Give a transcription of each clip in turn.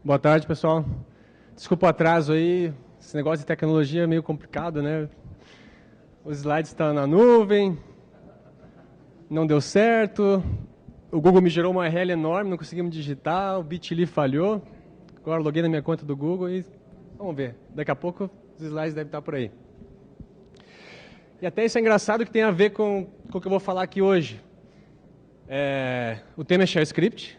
Boa tarde, pessoal. Desculpa o atraso aí, esse negócio de tecnologia é meio complicado, né? Os slides estão na nuvem, não deu certo, o Google me gerou uma URL enorme, não conseguimos digitar, o Bitly falhou. Agora loguei na minha conta do Google e vamos ver, daqui a pouco os slides devem estar por aí. E até isso é engraçado que tem a ver com o que eu vou falar aqui hoje. O tema é Shell Script.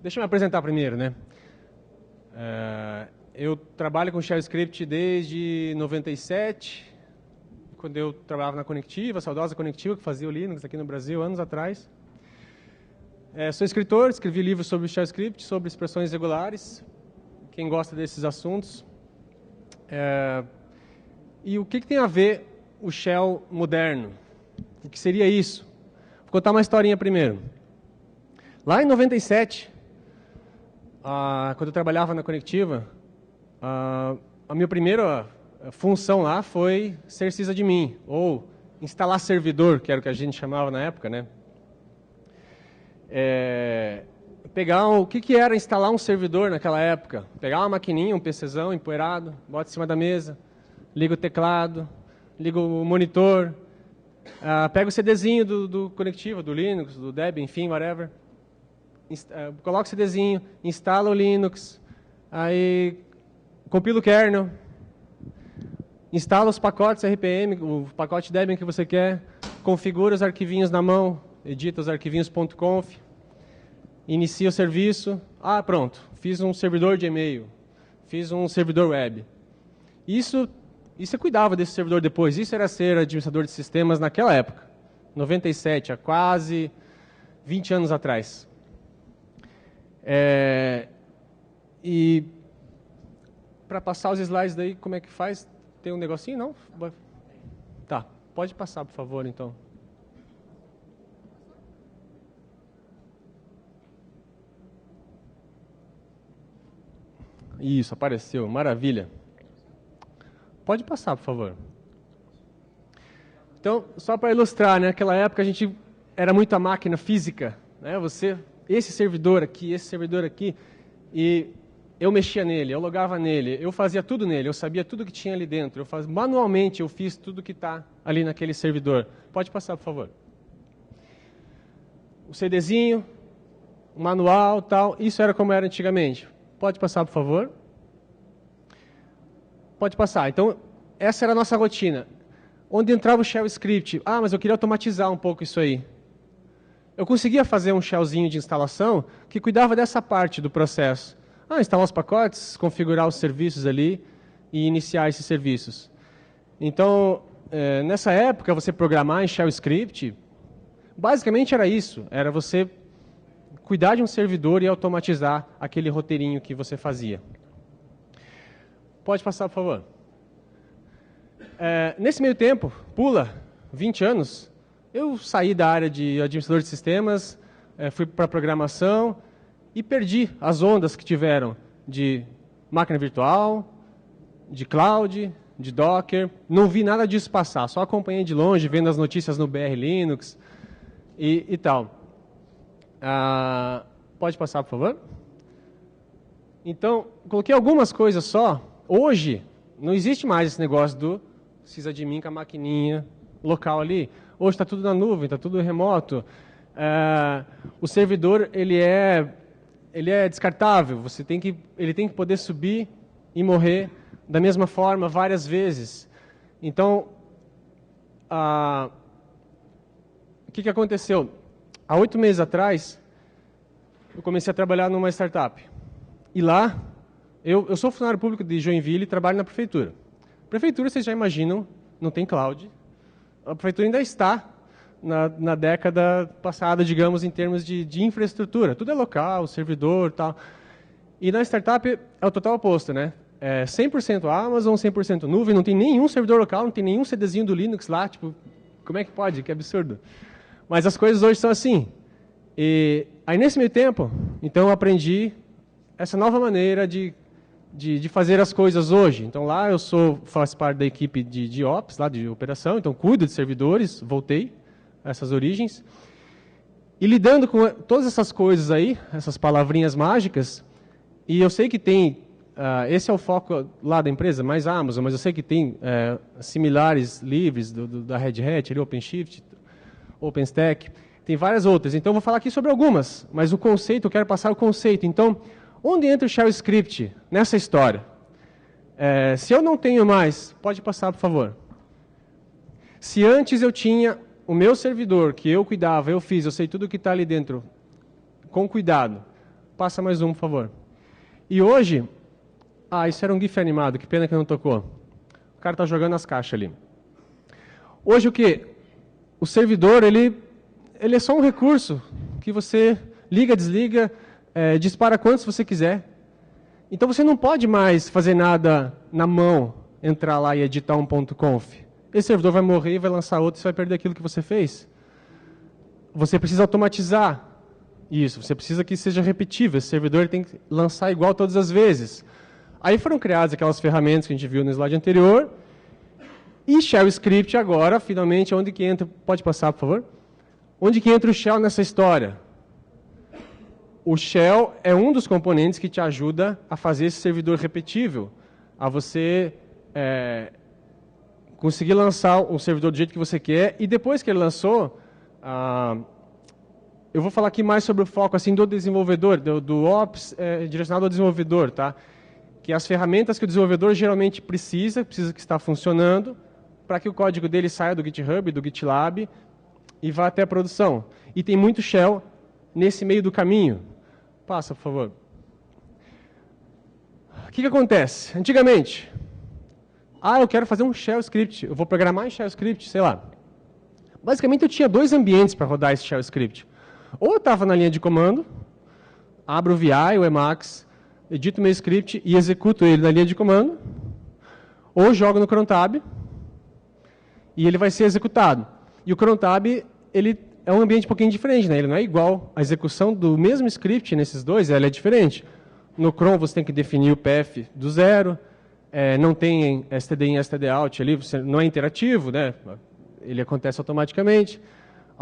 Deixa eu me apresentar primeiro, né? Eu trabalho com Shell Script desde 97, quando eu trabalhava na Conectiva, a saudosa Conectiva, que fazia o Linux aqui no Brasil, anos atrás. Sou escritor, escrevi livros sobre Shell Script, sobre expressões regulares, quem gosta desses assuntos. E o que tem a ver o Shell moderno? O que seria isso? Vou contar uma historinha primeiro. Lá em 97, quando eu trabalhava na Conectiva, a minha primeira função lá foi ser sysadmin, ou instalar servidor, que era o que a gente chamava na época, né? Pegar o que era instalar um servidor naquela época. Pegar uma maquininha, um PCzão empoeirado, bota em cima da mesa, liga o teclado, liga o monitor, pega o CDzinho do Conectiva, do Linux, do Debian, enfim, whatever. Coloca o CDzinho, instala o Linux, aí compila o kernel, instala os pacotes RPM, o pacote Debian que você quer, configura os arquivinhos na mão, edita os arquivinhos.conf, inicia o serviço, pronto, fiz um servidor de e-mail, fiz um servidor web. Isso você cuidava desse servidor depois, isso era ser administrador de sistemas naquela época, 97, há quase 20 anos atrás. E para passar os slides daí, como é que faz? Tem um negocinho, não? Tá, pode passar, por favor, então. Isso, apareceu, maravilha. Pode passar, por favor. Então, só para ilustrar, né, naquela época a gente era muito a máquina física, né? Esse servidor aqui, e eu mexia nele, eu logava nele, eu fazia tudo nele, eu sabia tudo que tinha ali dentro, manualmente eu fiz tudo que está ali naquele servidor. Pode passar, por favor. O CDzinho, o manual, tal, isso era como era antigamente. Pode passar, por favor. Pode passar. Então, essa era a nossa rotina. Onde entrava o Shell Script? Mas eu queria automatizar um pouco isso aí. Eu conseguia fazer um shellzinho de instalação que cuidava dessa parte do processo. Instalar os pacotes, configurar os serviços ali e iniciar esses serviços. Então, nessa época, você programar em Shell Script, basicamente era isso. Era você cuidar de um servidor e automatizar aquele roteirinho que você fazia. Pode passar, por favor. Nesse meio tempo, pula 20 anos, eu saí da área de administrador de sistemas, fui para a programação e perdi as ondas que tiveram de máquina virtual, de cloud, de Docker. Não vi nada disso passar, só acompanhei de longe, vendo as notícias no BR Linux e tal. Pode passar, por favor? Então, coloquei algumas coisas só. Hoje, não existe mais esse negócio do sysadmin com a maquininha local ali. Hoje está tudo na nuvem, está tudo remoto. O servidor ele é descartável. Ele tem que poder subir e morrer da mesma forma várias vezes. Então, o que aconteceu? Há 8 meses atrás, eu comecei a trabalhar numa startup. E lá, eu sou funcionário público de Joinville e trabalho na prefeitura. Prefeitura, vocês já imaginam, não tem cloud. A prefeitura ainda está na década passada, digamos, em termos de infraestrutura. Tudo é local, servidor e tal. E na startup é o total oposto, né? 100% Amazon, 100% nuvem, não tem nenhum servidor local, não tem nenhum CDzinho do Linux lá. Tipo, como é que pode? Que absurdo. Mas as coisas hoje são assim. E aí, nesse meio tempo, então, eu aprendi essa nova maneira de fazer as coisas hoje. Então, lá eu faço parte da equipe de Ops, lá de operação, então cuido de servidores, voltei a essas origens. E lidando com todas essas coisas aí, essas palavrinhas mágicas, e eu sei que tem, esse é o foco lá da empresa, mais a Amazon, mas eu sei que tem similares livres da Red Hat, ali, OpenShift, OpenStack, tem várias outras. Então, eu vou falar aqui sobre algumas, mas o conceito, eu quero passar o conceito. Então, onde entra o Shell Script nessa história? Se eu não tenho mais, pode passar, por favor. Se antes eu tinha o meu servidor, que eu cuidava, eu fiz, eu sei tudo que está ali dentro, com cuidado. Passa mais um, por favor. E hoje, isso era um GIF animado, que pena que não tocou. O cara está jogando as caixas ali. Hoje o que? O servidor, ele é só um recurso que você liga, desliga, dispara quantos você quiser. Então você não pode mais fazer nada na mão, entrar lá e editar um .conf. Esse servidor vai morrer e vai lançar outro, você vai perder aquilo que você fez. Você precisa automatizar isso, você precisa que seja repetível. Esse servidor tem que lançar igual todas as vezes. Aí foram criadas aquelas ferramentas que a gente viu no slide anterior. E Shell Script agora, finalmente, onde que entra? Pode passar, por favor? Onde que entra o Shell nessa história? O Shell é um dos componentes que te ajuda a fazer esse servidor repetível, a você conseguir lançar um servidor do jeito que você quer, e depois que ele lançou, eu vou falar aqui mais sobre o foco assim, do desenvolvedor, do Ops direcionado ao desenvolvedor, tá? Que as ferramentas que o desenvolvedor geralmente precisa que está funcionando, para que o código dele saia do GitHub, do GitLab, e vá até a produção. E tem muito Shell nesse meio do caminho. Passa, por favor. O que acontece? Antigamente, eu quero fazer um Shell Script, eu vou programar em Shell Script, sei lá. Basicamente, eu tinha dois ambientes para rodar esse Shell Script. Ou eu estava na linha de comando, abro o VI, o Emacs, edito meu script e executo ele na linha de comando, ou jogo no crontab e ele vai ser executado. E o crontab, ele é um ambiente um pouquinho diferente, né? Ele não é igual. A execução do mesmo script nesses dois, ela é diferente. No cron você tem que definir o path do zero, não tem std in, std out ali, não é interativo, né? Ele acontece automaticamente.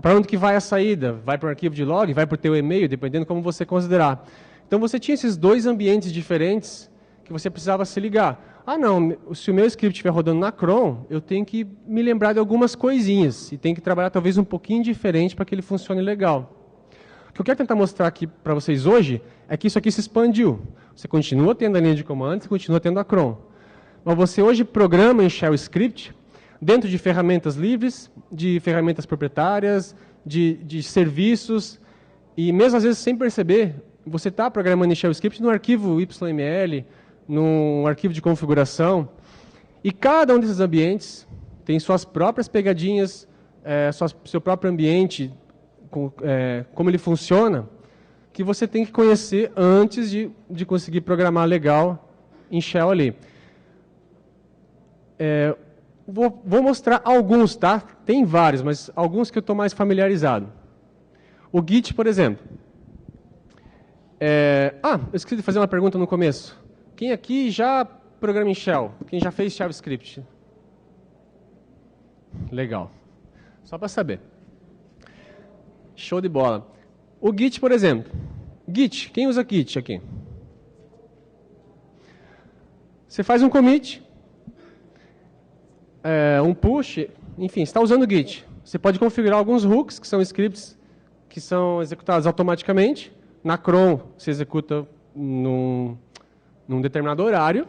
Para onde que vai a saída? Vai para o arquivo de log, vai para o teu e-mail, dependendo como você considerar. Então você tinha esses dois ambientes diferentes que você precisava se ligar. Não, se o meu script estiver rodando na cron, eu tenho que me lembrar de algumas coisinhas e tenho que trabalhar talvez um pouquinho diferente para que ele funcione legal. O que eu quero tentar mostrar aqui para vocês hoje é que isso aqui se expandiu. Você continua tendo a linha de comando, você continua tendo a cron. Mas você hoje programa em Shell Script dentro de ferramentas livres, de ferramentas proprietárias, de serviços, e mesmo às vezes sem perceber, você está programando em Shell Script no arquivo YML, num arquivo de configuração, e cada um desses ambientes tem suas próprias pegadinhas, seu próprio ambiente, como ele funciona, que você tem que conhecer antes de conseguir programar legal em Shell ali. Vou mostrar alguns, tá? Tem vários, mas alguns que eu estou mais familiarizado. O Git, por exemplo. Eu esqueci de fazer uma pergunta no começo. Quem aqui já programa em Shell? Quem já fez Shell Script? Legal. Só para saber. Show de bola. O Git, por exemplo. Git, quem usa Git aqui? Você faz um commit, um push, enfim, você está usando o Git. Você pode configurar alguns hooks, que são scripts que são executados automaticamente. Na cron, você executa num determinado horário,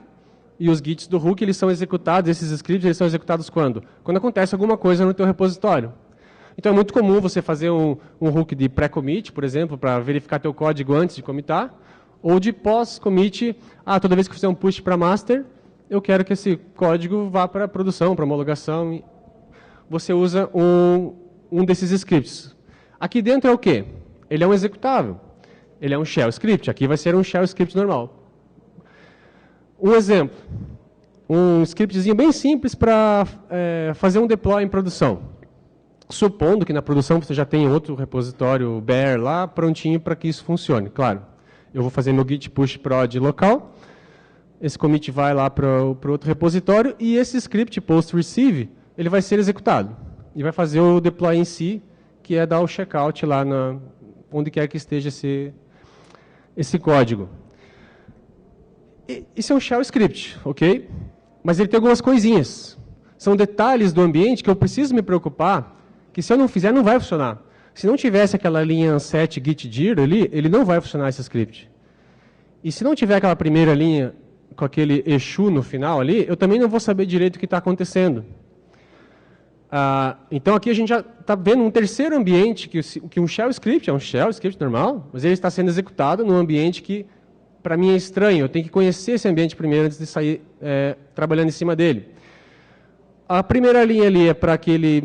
e os gits do hook, eles são executados, esses scripts, eles são executados quando? Quando acontece alguma coisa no teu repositório. Então, é muito comum você fazer um hook de pré-commit, por exemplo, para verificar teu código antes de commitar, ou de pós-commit, toda vez que fizer um push para master, eu quero que esse código vá para produção, para homologação. Você usa um desses scripts. Aqui dentro é o quê? Ele é um executável. Ele é um shell script. Aqui vai ser um shell script normal. Um exemplo. Um scriptzinho bem simples para fazer um deploy em produção. Supondo que na produção você já tem outro repositório bear lá, prontinho para que isso funcione. Claro, eu vou fazer meu git push prod local. Esse commit vai lá para o outro repositório e esse script post receive, ele vai ser executado. E vai fazer o deploy em si, que é dar o checkout lá onde quer que esteja esse código. Isso é um shell script, ok? Mas ele tem algumas coisinhas. São detalhes do ambiente que eu preciso me preocupar, que se eu não fizer, não vai funcionar. Se não tivesse aquela linha set git dir ali, ele não vai funcionar esse script. E se não tiver aquela primeira linha com aquele eixo no final ali, eu também não vou saber direito o que está acontecendo. Então aqui a gente já está vendo um terceiro ambiente, que um shell script, é um shell script normal, mas ele está sendo executado num ambiente que, para mim, é estranho. Eu tenho que conhecer esse ambiente primeiro antes de sair trabalhando em cima dele. A primeira linha ali é para que ele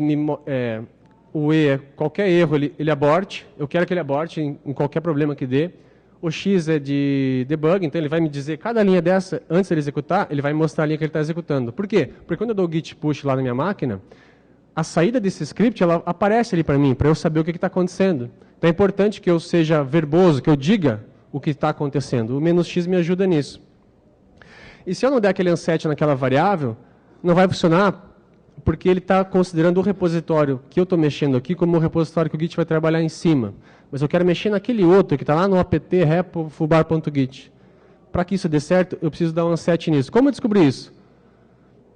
qualquer erro ele aborte. Eu quero que ele aborte em qualquer problema que dê. O X é de debug, então ele vai me dizer, cada linha dessa, antes de ele executar, ele vai mostrar a linha que ele está executando. Por quê? Porque quando eu dou git push lá na minha máquina, a saída desse script ela aparece ali para mim, para eu saber o que está acontecendo. Então é importante que eu seja verboso, que eu diga o que está acontecendo. O "-x" me ajuda nisso. E se eu não der aquele unset naquela variável, não vai funcionar, porque ele está considerando o repositório que eu estou mexendo aqui como o repositório que o Git vai trabalhar em cima. Mas eu quero mexer naquele outro que está lá no apt repo foobar.git. Para que isso dê certo, eu preciso dar um unset nisso. Como eu descobri isso?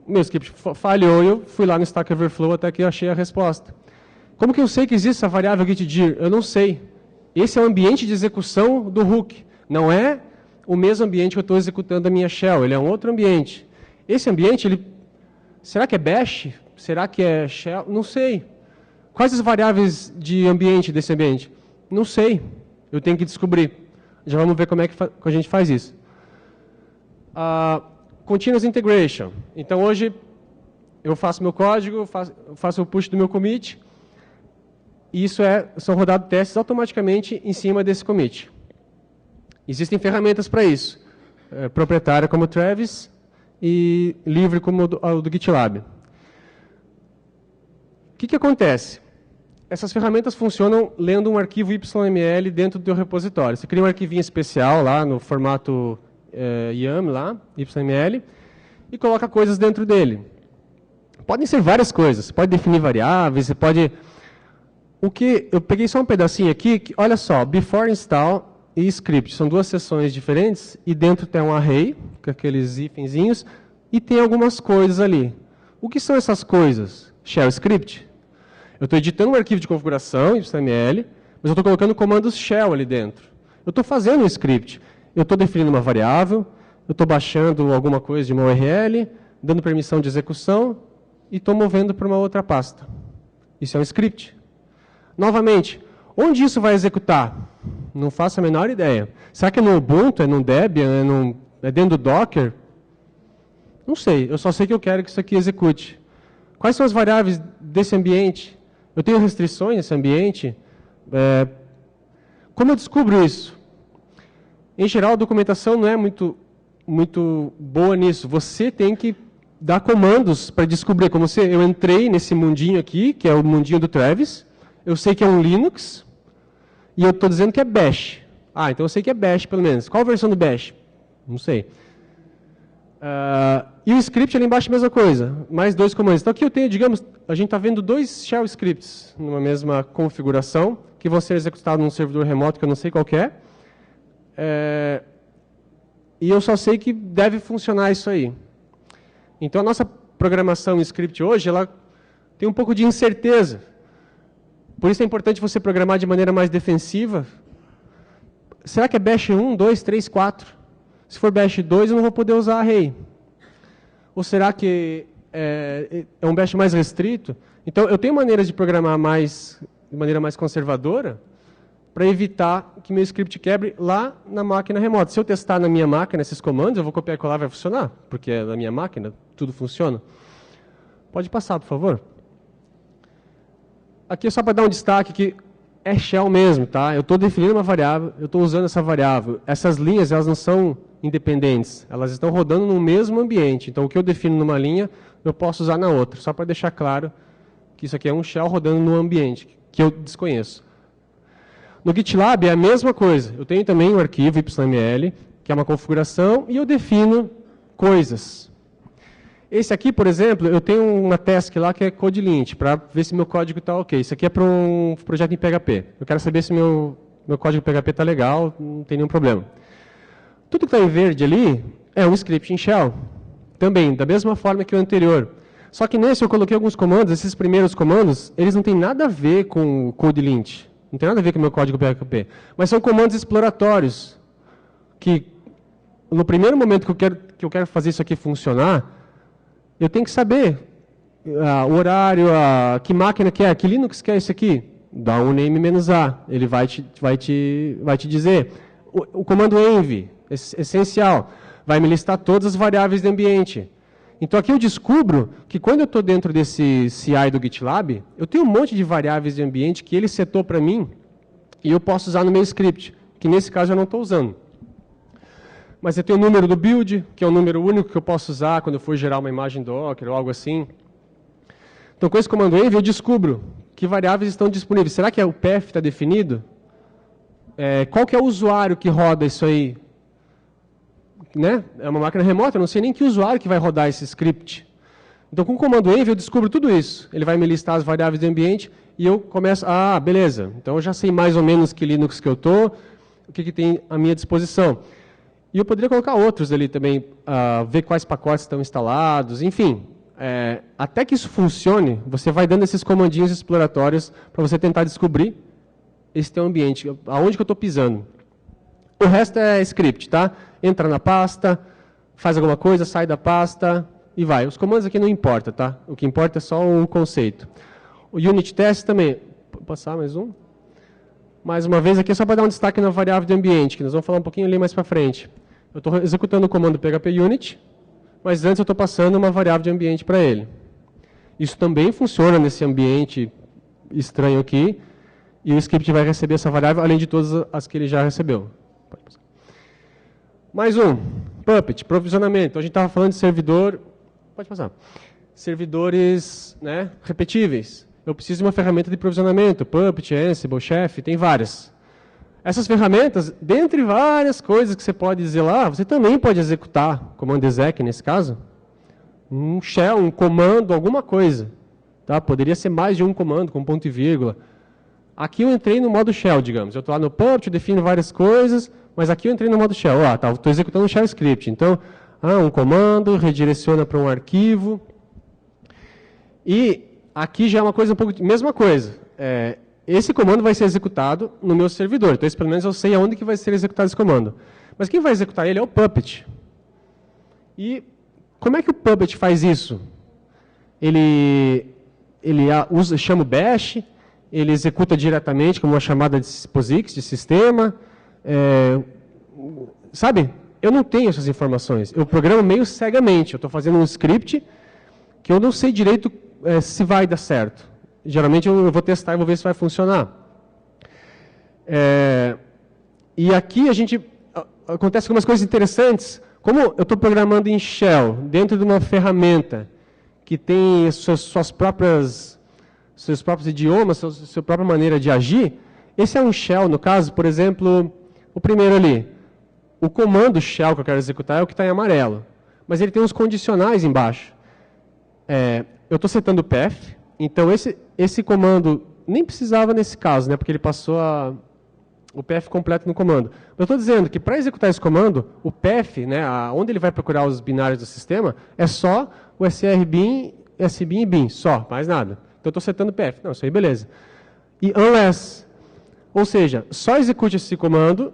Meu script falhou e eu fui lá no Stack Overflow até que eu achei a resposta. Como que eu sei que existe essa variável gitdir? Eu não sei. Esse é o ambiente de execução do hook. Não é o mesmo ambiente que eu estou executando a minha shell. Ele é um outro ambiente. Esse ambiente, será que é bash? Será que é shell? Não sei. Quais as variáveis de ambiente desse ambiente? Não sei. Eu tenho que descobrir. Já vamos ver como é que a gente faz isso. Continuous Integration. Então, hoje, eu faço meu código, faço o push do meu commit, e são rodados testes automaticamente em cima desse commit. Existem ferramentas para isso. Proprietária como o Travis e livre como o do GitLab. O que acontece? Essas ferramentas funcionam lendo um arquivo YML dentro do teu repositório. Você cria um arquivinho especial lá no formato YAML, lá, YML, e coloca coisas dentro dele. Podem ser várias coisas. Você pode definir variáveis, você pode... Eu peguei só um pedacinho aqui, olha só, before install e script. São duas seções diferentes, e dentro tem um array, com aqueles hífenzinhos, e tem algumas coisas ali. O que são essas coisas? Shell script. Eu estou editando um arquivo de configuração, YML, mas eu estou colocando comandos shell ali dentro. Eu estou fazendo um script. Eu estou definindo uma variável, eu estou baixando alguma coisa de uma URL, dando permissão de execução, e estou movendo para uma outra pasta. Isso é um script. Novamente, onde isso vai executar? Não faço a menor ideia. Será que é no Ubuntu, é no Debian, é dentro do Docker? Não sei, eu só sei que eu quero que isso aqui execute. Quais são as variáveis desse ambiente? Eu tenho restrições nesse ambiente? Como eu descubro isso? Em geral, a documentação não é muito boa nisso. Você tem que dar comandos para descobrir. Como eu entrei nesse mundinho aqui, que é o mundinho do Travis, eu sei que é um Linux, e eu estou dizendo que é Bash. Então eu sei que é Bash, pelo menos. Qual a versão do Bash? Não sei. E o script ali embaixo é a mesma coisa. Mais dois comandos. Então aqui eu tenho, digamos, a gente está vendo dois shell scripts numa mesma configuração, que vão ser executados num servidor remoto que eu não sei qual que é. E eu só sei que deve funcionar isso aí. Então a nossa programação em script hoje, ela tem um pouco de incerteza. Por isso é importante você programar de maneira mais defensiva. Será que é Bash 1, 2, 3, 4? Se for Bash 2, eu não vou poder usar array. Ou será que é um Bash mais restrito? Então, eu tenho maneiras de programar de maneira mais conservadora para evitar que meu script quebre lá na máquina remota. Se eu testar na minha máquina esses comandos, eu vou copiar e colar, vai funcionar, porque na minha máquina tudo funciona. Pode passar, por favor. Aqui é só para dar um destaque que é shell mesmo, tá? Eu estou definindo uma variável, eu estou usando essa variável. Essas linhas, elas não são independentes, elas estão rodando no mesmo ambiente. Então, o que eu defino numa linha, eu posso usar na outra. Só para deixar claro que isso aqui é um shell rodando no ambiente, que eu desconheço. No GitLab é a mesma coisa. Eu tenho também um arquivo YML, que é uma configuração, e eu defino coisas. Esse aqui, por exemplo, eu tenho uma task lá que é code lint, para ver se meu código está ok. Isso aqui é para um projeto em PHP. Eu quero saber se meu meu código PHP está legal, não tem nenhum problema. Tudo que está em verde ali é um script em shell. Também, da mesma forma que o anterior. Só que nesse eu coloquei alguns comandos, esses primeiros comandos, eles não têm nada a ver com o code lint. Não tem nada a ver com o meu código PHP. Mas são comandos exploratórios. Que no primeiro momento que eu quero fazer isso aqui funcionar, eu tenho que saber o horário, que máquina que é, que Linux que é isso aqui. Dá um name-a, ele vai te dizer. O comando env, essencial, vai me listar todas as variáveis do ambiente. Então aqui eu descubro que quando eu estou dentro desse CI do GitLab, eu tenho um monte de variáveis de ambiente que ele setou para mim e eu posso usar no meu script, que nesse caso eu não estou usando. Mas eu tenho o número do build, que é o número único que eu posso usar quando eu for gerar uma imagem Docker ou algo assim. Então com esse comando env eu descubro que variáveis estão disponíveis. Será que o path está definido? Qual que é o usuário que roda isso aí? Né? É uma máquina remota, eu não sei nem que usuário que vai rodar esse script. Então, com o comando env, eu descubro tudo isso. Ele vai me listar as variáveis do ambiente e eu começo, beleza, então eu já sei mais ou menos que Linux que eu estou, o que tem à minha disposição. E eu poderia colocar outros ali também, ver quais pacotes estão instalados, enfim. Até que isso funcione, você vai dando esses comandinhos exploratórios para você tentar descobrir esse teu ambiente, aonde que eu estou pisando. O resto é script, tá? Entra na pasta, faz alguma coisa, sai da pasta e vai. Os comandos aqui não importa, tá? O que importa é só o conceito. O unit test também. Vou passar mais um. Mais uma vez aqui é só para dar um destaque na variável de ambiente, que nós vamos falar um pouquinho ali mais para frente. Eu estou executando o comando php unit, mas antes eu estou passando uma variável de ambiente para ele. Isso também funciona nesse ambiente estranho aqui, e o script vai receber essa variável, além de todas as que ele já recebeu. Pode passar. Mais um, Puppet, provisionamento. Então, a gente estava falando de servidor, pode passar, servidores, né, repetíveis. Eu preciso de uma ferramenta de provisionamento, Puppet, Ansible, Chef, tem várias. Essas ferramentas, dentre várias coisas que você pode dizer lá, você também pode executar, comando exec nesse caso, um shell, um comando, alguma coisa. Tá? Poderia ser mais de um comando, com ponto e vírgula. Aqui eu entrei no modo shell, digamos. Eu estou lá no Puppet, defino várias coisas, mas aqui eu entrei no modo shell. Estou executando um shell script. Então, um comando, redireciona para um arquivo. E aqui já é uma coisa um pouco... Mesma coisa. Esse comando vai ser executado no meu servidor. Então, pelo menos eu sei aonde que vai ser executado esse comando. Mas quem vai executar ele é o Puppet. E como é que o Puppet faz isso? Ele chama o bash, ele executa diretamente como uma chamada de POSIX, de sistema. Sabe? Eu não tenho essas informações. Eu programo meio cegamente. Eu estou fazendo um script que eu não sei direito se vai dar certo. Geralmente eu vou testar e vou ver se vai funcionar. E aqui acontece algumas coisas interessantes. Como eu estou programando em shell, dentro de uma ferramenta que tem seus próprios idiomas, sua própria maneira de agir, esse é um shell, no caso, por exemplo, o primeiro ali. O comando shell que eu quero executar é o que está em amarelo. Mas ele tem uns condicionais embaixo. Eu estou setando o path, então esse comando nem precisava nesse caso, né, porque ele passou o path completo no comando. Eu estou dizendo que para executar esse comando, o path, né, onde ele vai procurar os binários do sistema, é só o srbin, sbin e bin, só, mais nada. Então eu estou setando o path. Não, isso aí beleza. E unless, ou seja, só execute esse comando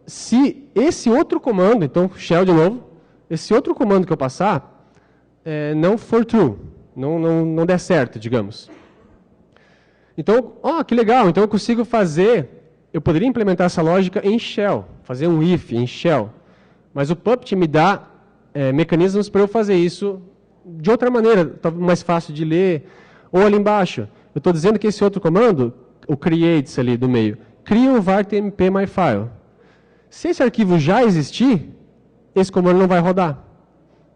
se esse outro comando, então shell de novo, esse outro comando que eu passar não for true, não der certo, digamos. Então, que legal, então eu consigo eu poderia implementar essa lógica em shell, fazer um if em shell, mas o Puppet me dá mecanismos para eu fazer isso de outra maneira, talvez mais fácil de ler, ou ali embaixo. Eu estou dizendo que esse outro comando, o creates ali do meio, cria um var tmp myfile. Se esse arquivo já existir, esse comando não vai rodar.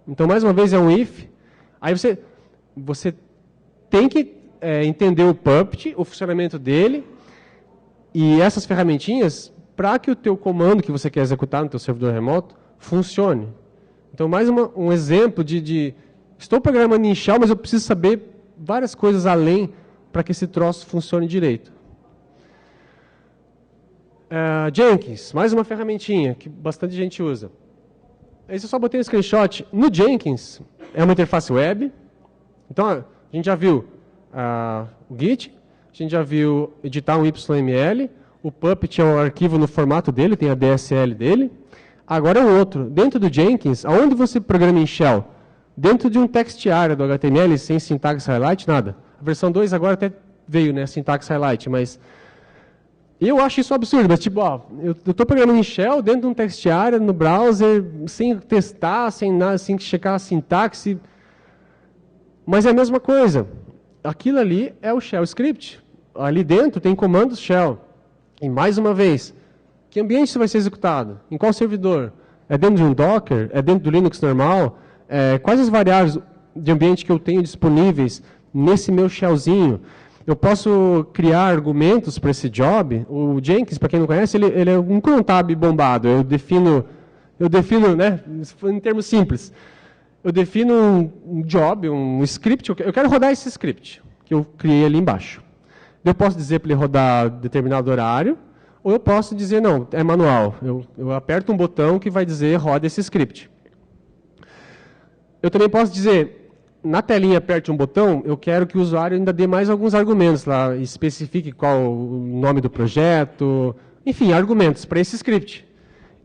Então, mais uma vez, é um if. Aí você tem que entender o Puppet, o funcionamento dele, e essas ferramentinhas, para que o teu comando que você quer executar no teu servidor remoto funcione. Então, mais um exemplo de estou programando em shell, mas eu preciso saber várias coisas além para que esse troço funcione direito. Jenkins, mais uma ferramentinha que bastante gente usa. Esse eu só botei um screenshot. No Jenkins, é uma interface web. Então, a gente já viu o Git, a gente já viu editar um YML, o Puppet é um arquivo no formato dele, tem a DSL dele. Agora é um outro. Dentro do Jenkins, aonde você programa em Shell? Dentro de um text area do HTML, sem sintaxe highlight, nada. A versão 2 agora até veio, né, sintaxe highlight, mas eu acho isso absurdo. Mas tipo, ó, eu estou programando em Shell dentro de um text area no browser, sem testar, sem nada, sem checar a sintaxe. Mas é a mesma coisa. Aquilo ali é o Shell Script. Ali dentro tem comandos Shell. E mais uma vez, que ambiente isso vai ser executado? Em qual servidor? É dentro de um Docker? É dentro do Linux normal? Quais as variáveis de ambiente que eu tenho disponíveis nesse meu shellzinho? Eu posso criar argumentos para esse job? O Jenkins, para quem não conhece, ele é um cron tab bombado. Eu defino, né, em termos simples, eu defino um job, um script, eu quero rodar esse script que eu criei ali embaixo. Eu posso dizer para ele rodar determinado horário, ou eu posso dizer, não, é manual. Eu aperto um botão que vai dizer roda esse script. Eu também posso dizer, na telinha aperte um botão, eu quero que o usuário ainda dê mais alguns argumentos lá, especifique qual o nome do projeto, enfim, argumentos para esse script.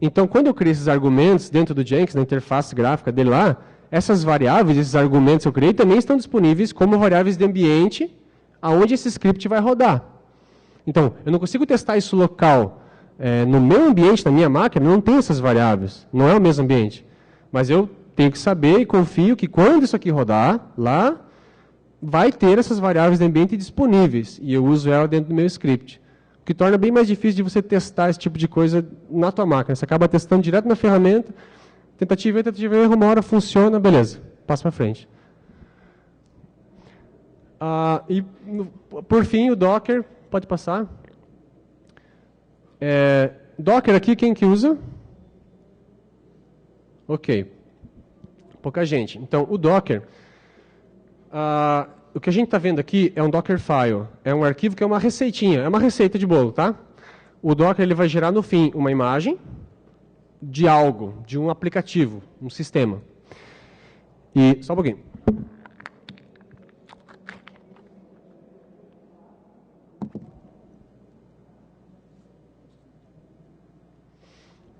Então, quando eu crio esses argumentos dentro do Jenkins, na interface gráfica dele lá, essas variáveis, esses argumentos que eu criei, também estão disponíveis como variáveis de ambiente, aonde esse script vai rodar. Então, eu não consigo testar isso local. No meu ambiente, na minha máquina, não tem essas variáveis. Não é o mesmo ambiente. Mas eu tenho que saber e confio que quando isso aqui rodar, lá, vai ter essas variáveis de ambiente disponíveis. E eu uso ela dentro do meu script. O que torna bem mais difícil de você testar esse tipo de coisa na tua máquina. Você acaba testando direto na ferramenta, tentativa e erro, uma hora funciona, beleza, passa para frente. E, por fim, o Docker, pode passar. Docker aqui, quem que usa? Ok. Pouca gente. Então, o Docker, o que a gente está vendo aqui é um Dockerfile. É um arquivo que é uma receitinha, é uma receita de bolo, tá? O Docker ele vai gerar no fim uma imagem de algo, de um aplicativo, um sistema. E, só um pouquinho.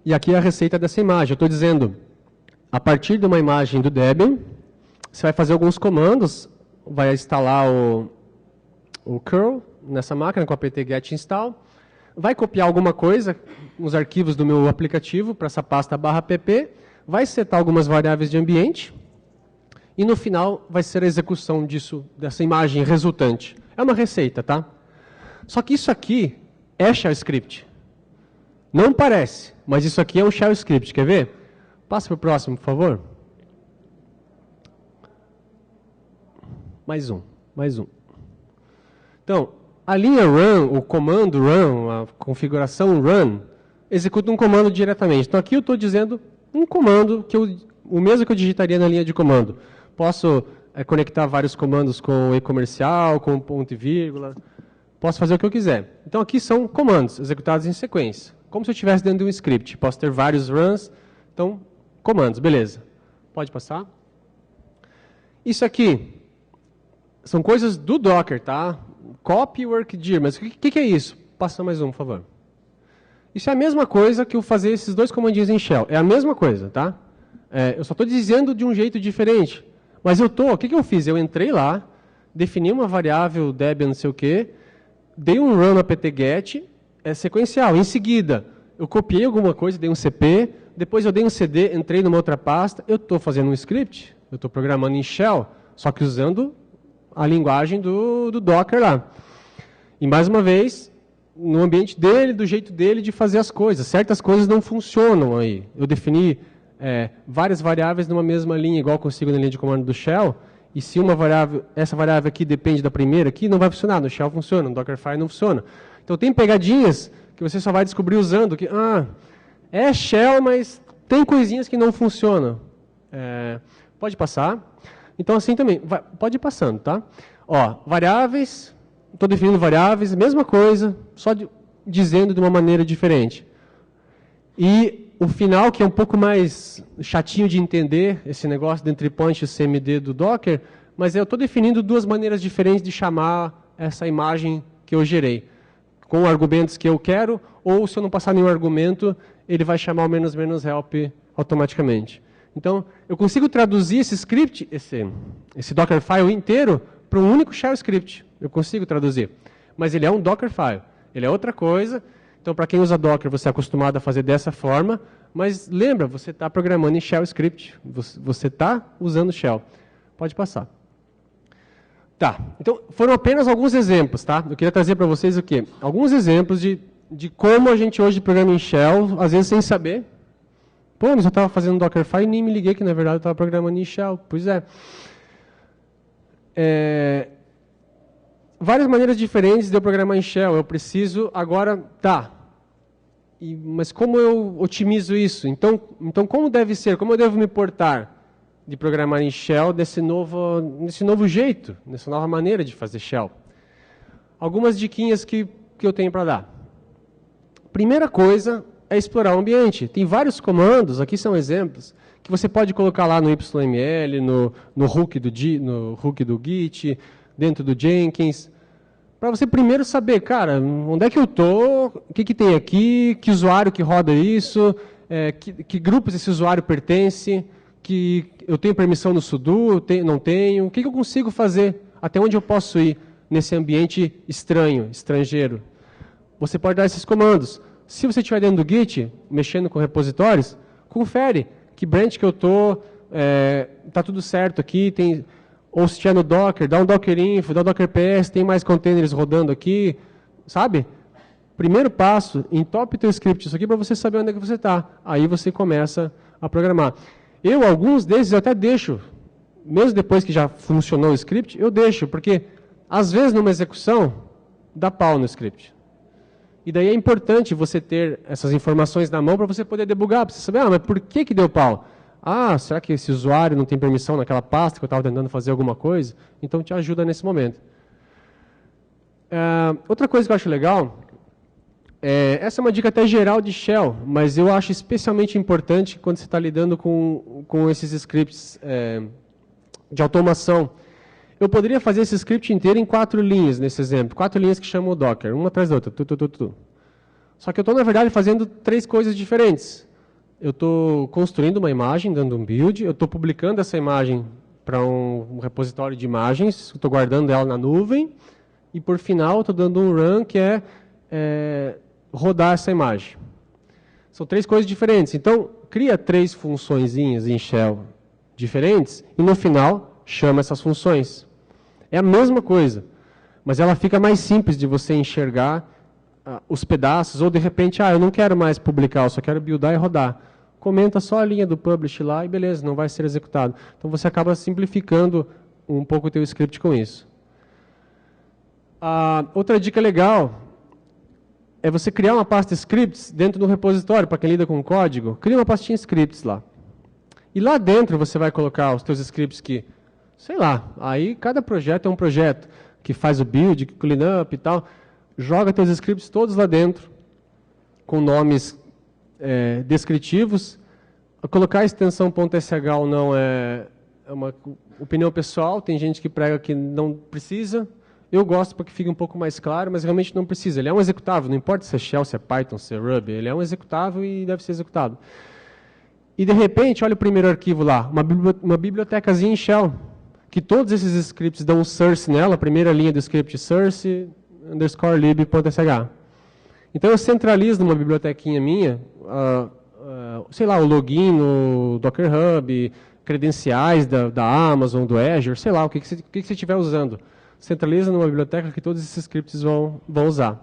E aqui é a receita dessa imagem. Eu estou dizendo, a partir de uma imagem do Debian, você vai fazer alguns comandos, vai instalar o curl nessa máquina com a apt-get install, vai copiar alguma coisa, os arquivos do meu aplicativo para essa pasta /pp, vai setar algumas variáveis de ambiente, e no final vai ser a execução disso, dessa imagem resultante. É uma receita, tá? Só que isso aqui é shell script. Não parece, mas isso aqui é um shell script. Quer ver? Passa para o próximo, por favor. Mais um. Então, a linha run, o comando run, a configuração run, executa um comando diretamente. Então, aqui eu estou dizendo um comando, o mesmo que eu digitaria na linha de comando. Posso conectar vários comandos com e-comercial, com ponto e vírgula. Posso fazer o que eu quiser. Então, aqui são comandos executados em sequência. Como se eu estivesse dentro de um script. Posso ter vários runs. Então, comandos, beleza. Pode passar. Isso aqui são coisas do Docker, tá? Copy workdir. Mas o que é isso? Passa mais um, por favor. Isso é a mesma coisa que eu fazer esses dois comandinhos em shell. É a mesma coisa, tá? Eu só estou dizendo de um jeito diferente. Mas o que eu fiz? Eu entrei lá, defini uma variável Debian não sei o quê, dei um run apt-get, sequencial. Em seguida, eu copiei alguma coisa, dei um cp, depois eu dei um cd, entrei numa outra pasta, eu estou fazendo um script, eu estou programando em shell, só que usando a linguagem do Docker lá. E mais uma vez, no ambiente dele, do jeito dele de fazer as coisas. Certas coisas não funcionam aí. Eu defini várias variáveis numa mesma linha, igual eu consigo na linha de comando do shell, e se essa variável aqui depende da primeira, aqui não vai funcionar, no shell funciona, no Dockerfile não funciona. Então tem pegadinhas que você só vai descobrir usando, que é shell, mas tem coisinhas que não funcionam. Pode passar. Então assim também, pode ir passando, tá? Variáveis, estou definindo variáveis, mesma coisa, só dizendo de uma maneira diferente. E o final, que é um pouco mais chatinho de entender, esse negócio do entry point e o CMD do Docker, mas eu estou definindo duas maneiras diferentes de chamar essa imagem que eu gerei. Com argumentos que eu quero, ou se eu não passar nenhum argumento, ele vai chamar o menos help automaticamente. Então, eu consigo traduzir esse script, esse Dockerfile inteiro, para um único shell script. Eu consigo traduzir. Mas ele é um Dockerfile. Ele é outra coisa. Então, para quem usa Docker, você é acostumado a fazer dessa forma. Mas lembra, você está programando em shell script. Você está usando shell. Pode passar. Tá. Então, foram apenas alguns exemplos, tá? Eu queria trazer para vocês o quê? Alguns exemplos de como a gente hoje programa em shell, às vezes sem saber. Pô, mas eu estava fazendo Dockerfile e nem me liguei que, na verdade, eu estava programando em shell. Pois é. Várias maneiras diferentes de eu programar em shell. Eu preciso agora... Tá. Mas como eu otimizo isso? Então, como deve ser? Como eu devo me portar de programar em shell nesse novo jeito, nessa nova maneira de fazer shell? Algumas diquinhas que eu tenho para dar. Primeira coisa é explorar o ambiente. Tem vários comandos, aqui são exemplos, que você pode colocar lá no YML, no hook do Git, dentro do Jenkins, para você primeiro saber, cara, onde é que eu estou, o que tem aqui, que usuário que roda isso, que grupos esse usuário pertence, que eu tenho permissão no sudo, não tenho, o que eu consigo fazer, até onde eu posso ir nesse ambiente estranho, estrangeiro. Você pode dar esses comandos. Se você estiver dentro do Git, mexendo com repositórios, confere que branch que eu estou, está tudo certo aqui, ou se estiver no Docker, dá um Docker Info, dá um Docker PS, tem mais containers rodando aqui, sabe? Primeiro passo, entope teu script isso aqui para você saber onde é que você está. Aí você começa a programar. Alguns desses eu até deixo, mesmo depois que já funcionou o script, eu deixo, porque às vezes numa execução dá pau no script. E daí é importante você ter essas informações na mão para você poder debugar, para você saber, mas por que deu pau? Será que esse usuário não tem permissão naquela pasta que eu estava tentando fazer alguma coisa? Então te ajuda nesse momento. Outra coisa que eu acho legal, essa é uma dica até geral de shell, mas eu acho especialmente importante quando você está lidando com esses scripts de automação. Eu poderia fazer esse script inteiro em 4 linhas, nesse exemplo. 4 linhas que chamam o Docker, uma atrás da outra. Só que eu estou, na verdade, fazendo 3 coisas diferentes. Eu estou construindo uma imagem, dando um build. Eu estou publicando essa imagem para um repositório de imagens. Estou guardando ela na nuvem. E, por final, estou dando um run, que é rodar essa imagem. São 3 coisas diferentes. Então, cria 3 funçõezinhas em shell diferentes. E, no final, chama essas funções. É a mesma coisa, mas ela fica mais simples de você enxergar os pedaços, ou de repente, eu não quero mais publicar, eu só quero buildar e rodar. Comenta só a linha do publish lá e beleza, não vai ser executado. Então você acaba simplificando um pouco o teu script com isso. Outra dica legal é você criar uma pasta scripts dentro do repositório, para quem lida com código, cria uma pastinha scripts lá. E lá dentro você vai colocar os teus scripts que, sei lá, aí cada projeto é um projeto que faz o build, clean up e tal. Joga teus scripts todos lá dentro, com nomes descritivos. Colocar a extensão .sh ou não é uma opinião pessoal, tem gente que prega que não precisa. Eu gosto porque fica um pouco mais claro, mas realmente não precisa. Ele é um executável, não importa se é Shell, se é Python, se é Ruby, ele é um executável e deve ser executado. E de repente, olha o primeiro arquivo lá, uma bibliotecazinha em Shell, que todos esses scripts dão um source nela, a primeira linha do script source _lib.sh. Então eu centralizo numa bibliotequinha minha, sei lá, o login no Docker Hub, credenciais da Amazon, do Azure, sei lá, o que você estiver usando. Centraliza numa biblioteca que todos esses scripts vão usar.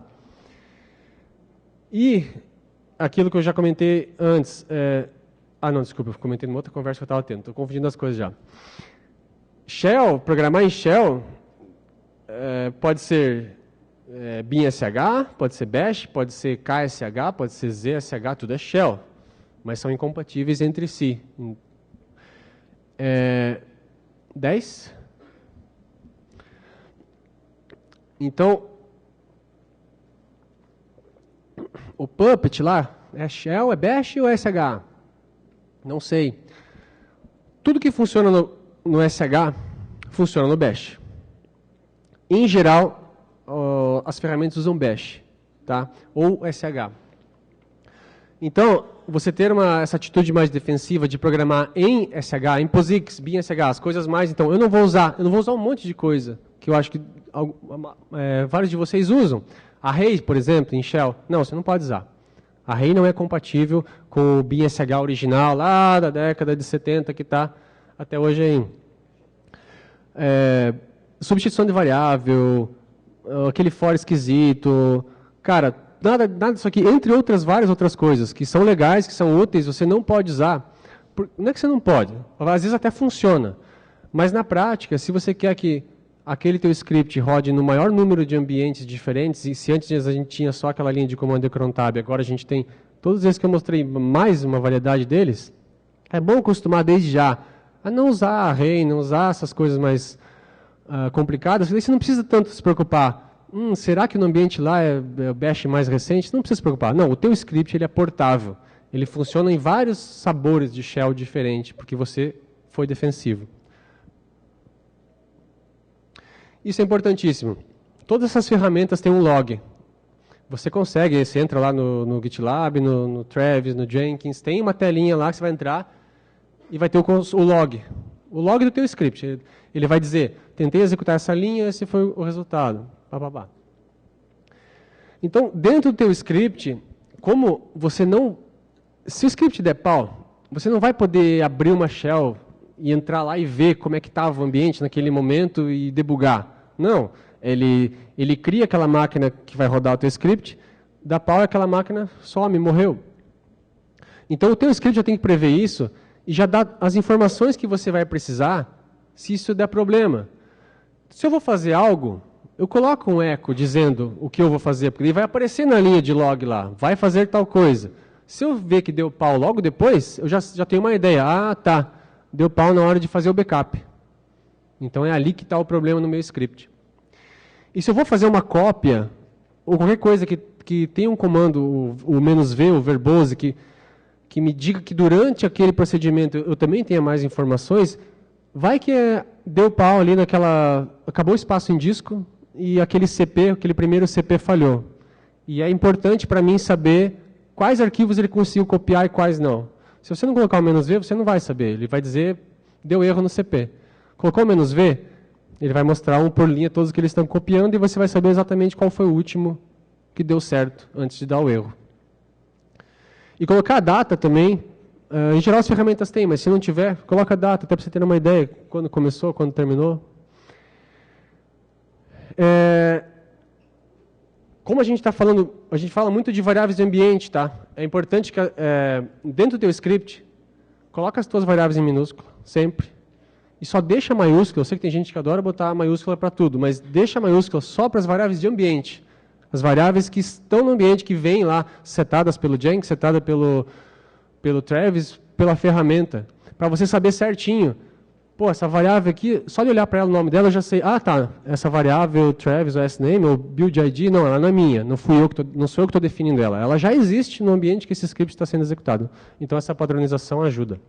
E aquilo que eu já comentei antes, não, desculpa, eu comentei numa outra conversa que eu estava tendo, estou confundindo as coisas já. Shell, programar em Shell, pode ser BinSH, pode ser Bash, pode ser KSH, pode ser ZSH, tudo é Shell, mas são incompatíveis entre si. 10? Então, o Puppet lá, é Shell, é Bash ou é SH? Não sei. Tudo que funciona no SH, funciona no Bash. Em geral, as ferramentas usam Bash, tá? Ou SH. Então, você ter essa atitude mais defensiva de programar em SH, em POSIX, BIM-SH, as coisas mais, então, eu não vou usar um monte de coisa que eu acho que vários de vocês usam. Array, por exemplo, em Shell, não, você não pode usar. Array não é compatível com o BIM-SH original, lá da década de 70, que está até hoje aí. Substituição de variável, aquele for esquisito, cara, nada disso aqui, entre várias outras coisas, que são legais, que são úteis, você não pode usar. Não é que você não pode, às vezes até funciona, mas na prática, se você quer que aquele teu script rode no maior número de ambientes diferentes, e se antes a gente tinha só aquela linha de comando e cron tab, agora a gente tem, todos esses que eu mostrei, mais uma variedade deles, é bom acostumar desde já a não usar array, não usar essas coisas mais complicadas, porque aí você não precisa tanto se preocupar. Será que no ambiente lá é o Bash mais recente? Você não precisa se preocupar. Não, o teu script ele é portável. Ele funciona em vários sabores de shell diferentes, porque você foi defensivo. Isso é importantíssimo. Todas essas ferramentas têm um log. Você consegue, você entra lá no GitLab, no Travis, no Jenkins, tem uma telinha lá que você vai entrar e vai ter o log. O log do teu script. Ele vai dizer, tentei executar essa linha, esse foi o resultado. Então, dentro do teu script, como você não... Se o script der pau, você não vai poder abrir uma shell e entrar lá e ver como é que estava o ambiente naquele momento e debugar. Não, ele cria aquela máquina que vai rodar o teu script, dá pau e aquela máquina some, morreu. Então, o teu script já tem que prever isso e já dá as informações que você vai precisar se isso der problema. Se eu vou fazer algo, eu coloco um eco dizendo o que eu vou fazer, porque ele vai aparecer na linha de log lá, vai fazer tal coisa. Se eu ver que deu pau logo depois, eu já tenho uma ideia. Ah, tá, deu pau na hora de fazer o backup. Então é ali que está o problema no meu script. E se eu vou fazer uma cópia, ou qualquer coisa que tenha um comando, o "-v", o verbose, que me diga que durante aquele procedimento eu também tenha mais informações, vai que deu pau ali acabou o espaço em disco e aquele primeiro CP falhou. E é importante para mim saber quais arquivos ele conseguiu copiar e quais não. Se você não colocar o "-v", você não vai saber. Ele vai dizer, deu erro no CP. Colocou o "-v", ele vai mostrar por linha todos que eles estão copiando e você vai saber exatamente qual foi o último que deu certo antes de dar o erro. E colocar a data também, em geral as ferramentas têm, mas se não tiver, coloca a data, até para você ter uma ideia, quando começou, quando terminou. Como a gente está falando, a gente fala muito de variáveis de ambiente, tá? É importante que dentro do teu script, coloca as tuas variáveis em minúsculo, sempre. E só deixa maiúscula, eu sei que tem gente que adora botar maiúscula para tudo, mas deixa maiúscula só para as variáveis de ambiente. As variáveis que estão no ambiente, que vêm lá, setadas pelo Jenkins, setadas pelo Travis, pela ferramenta, para você saber certinho. Pô, essa variável aqui, só de olhar para ela o nome dela, eu já sei, tá, essa variável Travis, ou SName, ou Build ID, não, ela não é minha, não sou eu que estou definindo ela. Ela já existe no ambiente que esse script está sendo executado. Então, essa padronização ajuda.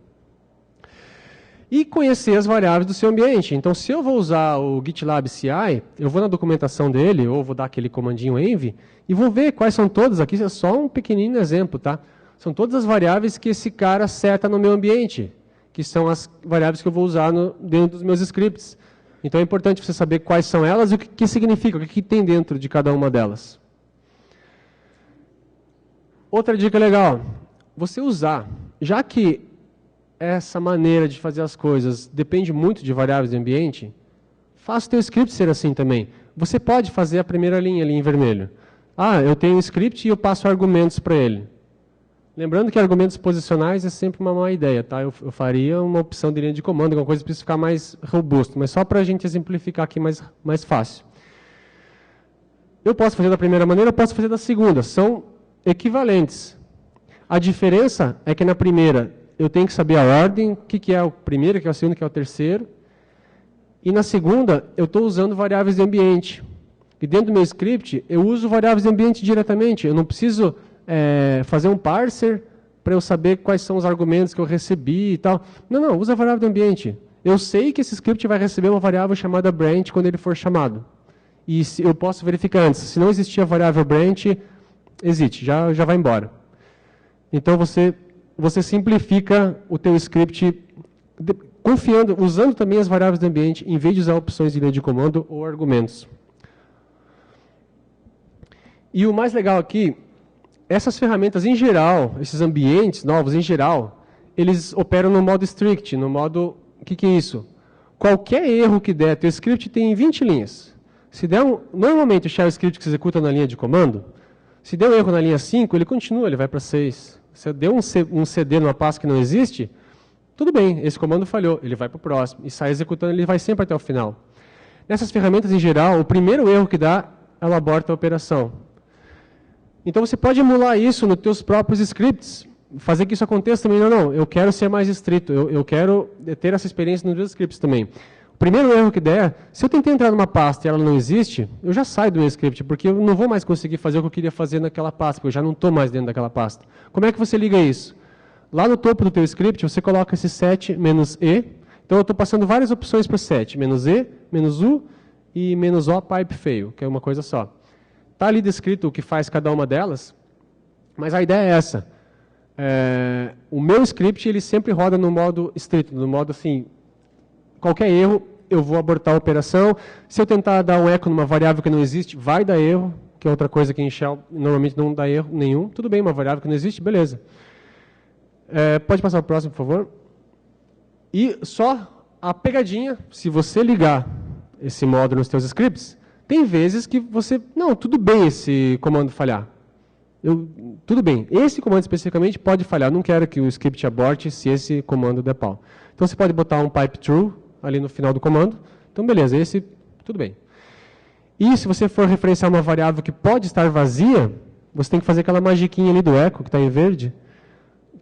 E conhecer as variáveis do seu ambiente. Então, se eu vou usar o GitLab CI, eu vou na documentação dele, ou vou dar aquele comandinho env, e vou ver quais são todas, aqui é só um pequenino exemplo, tá? São todas as variáveis que esse cara seta no meu ambiente, que são as variáveis que eu vou usar dentro dos meus scripts. Então, é importante você saber quais são elas e o que significa, o que tem dentro de cada uma delas. Outra dica legal, você usar, já que essa maneira de fazer as coisas depende muito de variáveis de ambiente, faça o teu script ser assim também. Você pode fazer a primeira linha ali em vermelho. Eu tenho um script e eu passo argumentos para ele. Lembrando que argumentos posicionais é sempre uma má ideia, tá? Eu faria uma opção de linha de comando, alguma coisa para isso ficar mais robusto, mas só para a gente exemplificar aqui mais fácil. Eu posso fazer da primeira maneira, eu posso fazer da segunda. São equivalentes. A diferença é que na primeira eu tenho que saber a ordem, o que é o primeiro, o que é o segundo, o que é o terceiro. E na segunda, eu estou usando variáveis de ambiente. E dentro do meu script, eu uso variáveis de ambiente diretamente. Eu não preciso fazer um parser para eu saber quais são os argumentos que eu recebi e tal. Não, usa a variável do ambiente. Eu sei que esse script vai receber uma variável chamada branch quando ele for chamado. E eu posso verificar antes. Se não existir a variável branch, existe, já vai embora. Então, você simplifica o teu script confiando, usando também as variáveis do ambiente, em vez de usar opções de linha de comando ou argumentos. E o mais legal aqui, essas ferramentas em geral, esses ambientes novos em geral, eles operam no modo strict, no modo... O que é isso? Qualquer erro que der, teu script tem 20 linhas. Se der normalmente o shell script que se executa na linha de comando, se der um erro na linha 5, ele continua, ele vai para 6. Se deu um CD numa pasta que não existe, tudo bem, esse comando falhou, ele vai para o próximo. E sai executando, ele vai sempre até o final. Nessas ferramentas em geral, o primeiro erro que dá, ela aborta a operação. Então você pode emular isso nos teus próprios scripts, fazer que isso aconteça também. Não, eu quero ser mais estrito, eu quero ter essa experiência nos meus scripts também. O primeiro erro que der, se eu tentei entrar numa pasta e ela não existe, eu já saio do meu script, porque eu não vou mais conseguir fazer o que eu queria fazer naquela pasta, porque eu já não estou mais dentro daquela pasta. Como é que você liga isso? Lá no topo do teu script, você coloca esse set "-e". Então eu estou passando várias opções para o set, "-e", "-u" e "-o pipe fail", que é uma coisa só. Está ali descrito o que faz cada uma delas, mas a ideia é essa. O meu script ele sempre roda no modo estrito, no modo assim, qualquer erro eu vou abortar a operação. Se eu tentar dar um eco numa variável que não existe, vai dar erro, que é outra coisa que em Shell normalmente não dá erro nenhum. Tudo bem, uma variável que não existe, beleza. Pode passar para o próximo, por favor. E só a pegadinha, se você ligar esse modo nos seus scripts, tem vezes que você... Não, tudo bem esse comando falhar. Tudo bem, esse comando especificamente pode falhar. Eu não quero que o script aborte se esse comando der pau. Então você pode botar um pipe true ali no final do comando. Então beleza, esse tudo bem. E se você for referenciar uma variável que pode estar vazia, você tem que fazer aquela magiquinha ali do echo, que está em verde,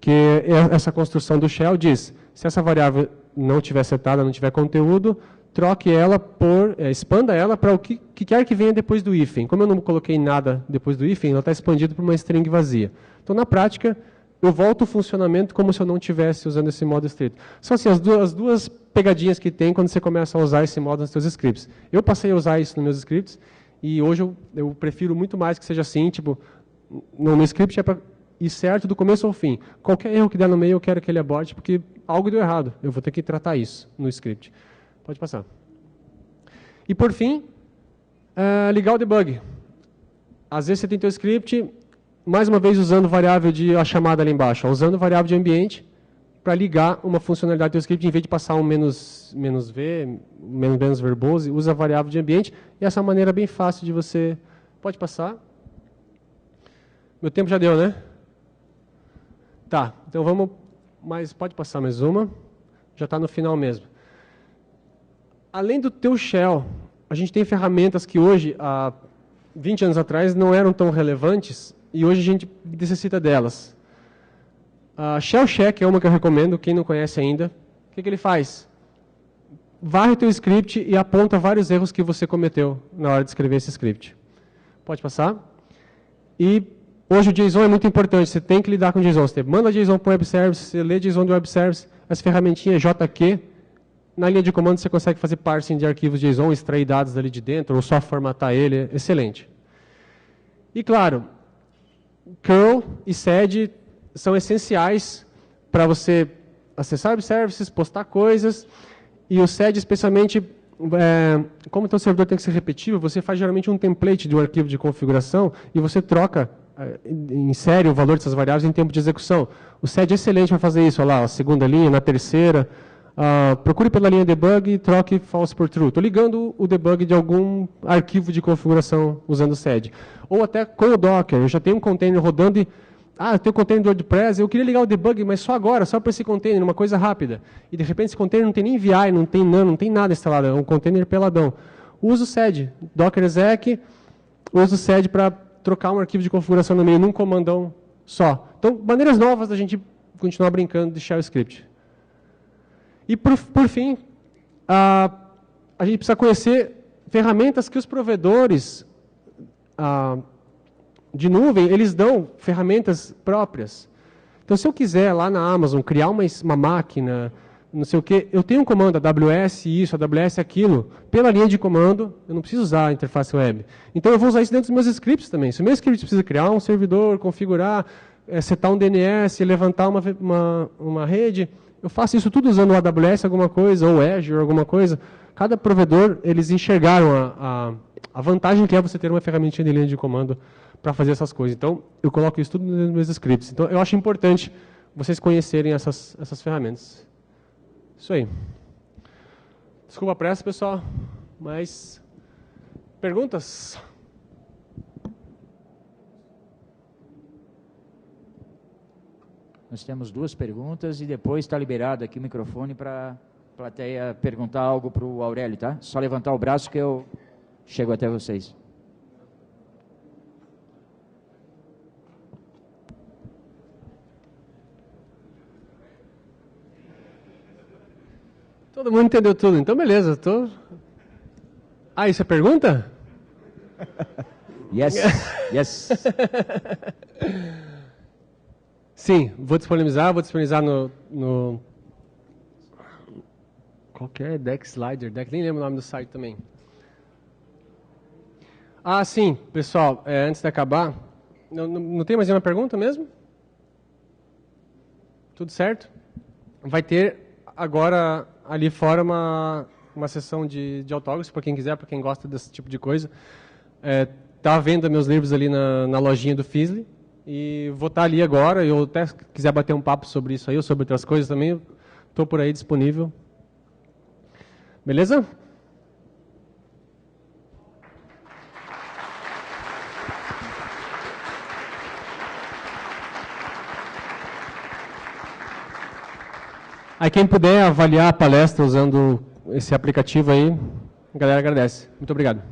que essa construção do shell diz, se essa variável não tiver setada, não tiver conteúdo, troque ela expanda ela para o que quer que venha depois do hífen. Como eu não coloquei nada depois do hífen, ela está expandida para uma string vazia. Então, na prática, eu volto o funcionamento como se eu não estivesse usando esse modo estrito. São assim, as duas pegadinhas que tem quando você começa a usar esse modo nos seus scripts. Eu passei a usar isso nos meus scripts, e hoje eu prefiro muito mais que seja assim, tipo, no script é para ir certo do começo ao fim. Qualquer erro que der no meio, eu quero que ele aborte, porque algo deu errado. Eu vou ter que tratar isso no script. Pode passar. E, por fim, ligar o debug. Às vezes você tem teu script, mais uma vez usando variável a chamada ali embaixo, usando variável de ambiente para ligar uma funcionalidade do teu script, em vez de passar um "-v", menos verbose, usa a variável de ambiente, e essa é uma maneira bem fácil de você... Pode passar. Meu tempo já deu, né? Tá, então vamos... Pode passar mais uma. Já está no final mesmo. Além do teu shell, a gente tem ferramentas que hoje, há 20 anos atrás, não eram tão relevantes, e hoje a gente necessita delas. A Shell Check é uma que eu recomendo, quem não conhece ainda. O que ele faz? Varre o teu script e aponta vários erros que você cometeu na hora de escrever esse script. Pode passar? E hoje o JSON é muito importante, você tem que lidar com JSON. Você manda JSON para o web service, você lê JSON do web service, essa ferramentinha JQ, na linha de comando você consegue fazer parsing de arquivos JSON, extrair dados dali de dentro, ou só formatar ele, excelente. E claro, curl e sed são essenciais para você acessar web services, postar coisas, e o sed especialmente, como o teu servidor tem que ser repetitivo, você faz geralmente um template de um arquivo de configuração e você troca em série o valor dessas variáveis em tempo de execução. O sed é excelente para fazer isso, olha lá, a segunda linha, na terceira. Procure pela linha debug e troque false por true. Estou ligando o debug de algum arquivo de configuração usando o sed. Ou até com o Docker. Eu já tenho um container rodando e... eu tenho um container do WordPress, eu queria ligar o debug, mas só agora, só para esse container, uma coisa rápida. E de repente esse container não tem nem VI, não tem nano, não tem nada instalado, é um container peladão. Usa o sed, Docker exec, usa o sed para trocar um arquivo de configuração no meio, num comandão só. Então, maneiras novas da gente continuar brincando de shell script. E, por fim, a gente precisa conhecer ferramentas que os provedores de nuvem, eles dão ferramentas próprias. Então, se eu quiser lá na Amazon criar uma máquina, não sei o quê, eu tenho um comando AWS isso, AWS aquilo, pela linha de comando, eu não preciso usar a interface web. Então, eu vou usar isso dentro dos meus scripts também. Se o meu script precisa criar um servidor, configurar, setar um DNS, levantar uma rede, eu faço isso tudo usando o AWS alguma coisa, ou Azure alguma coisa. Cada provedor, eles enxergaram a vantagem que é você ter uma ferramentinha de linha de comando para fazer essas coisas. Então, eu coloco isso tudo nos meus scripts. Então, eu acho importante vocês conhecerem essas ferramentas. Isso aí. Desculpa a pressa, pessoal, mas perguntas? Nós temos 2 perguntas e depois está liberado aqui o microfone para a plateia perguntar algo para o Aurélio, tá? Só levantar o braço que eu chego até vocês. Todo mundo entendeu tudo, então beleza. Ah, isso é pergunta? Yes, yes. Sim, vou disponibilizar no qual que é? Deck Slider, nem lembro o nome do site também. Ah, sim, pessoal, antes de acabar, não tem mais nenhuma pergunta mesmo? Tudo certo? Vai ter agora ali fora uma sessão de autógrafos, para quem quiser, para quem gosta desse tipo de coisa. Tá à venda meus livros ali na lojinha do Fizzly. E vou estar ali agora, eu até quiser bater um papo sobre isso aí, ou sobre outras coisas também, estou por aí disponível. Beleza? Aí quem puder avaliar a palestra usando esse aplicativo aí, a galera agradece. Muito obrigado.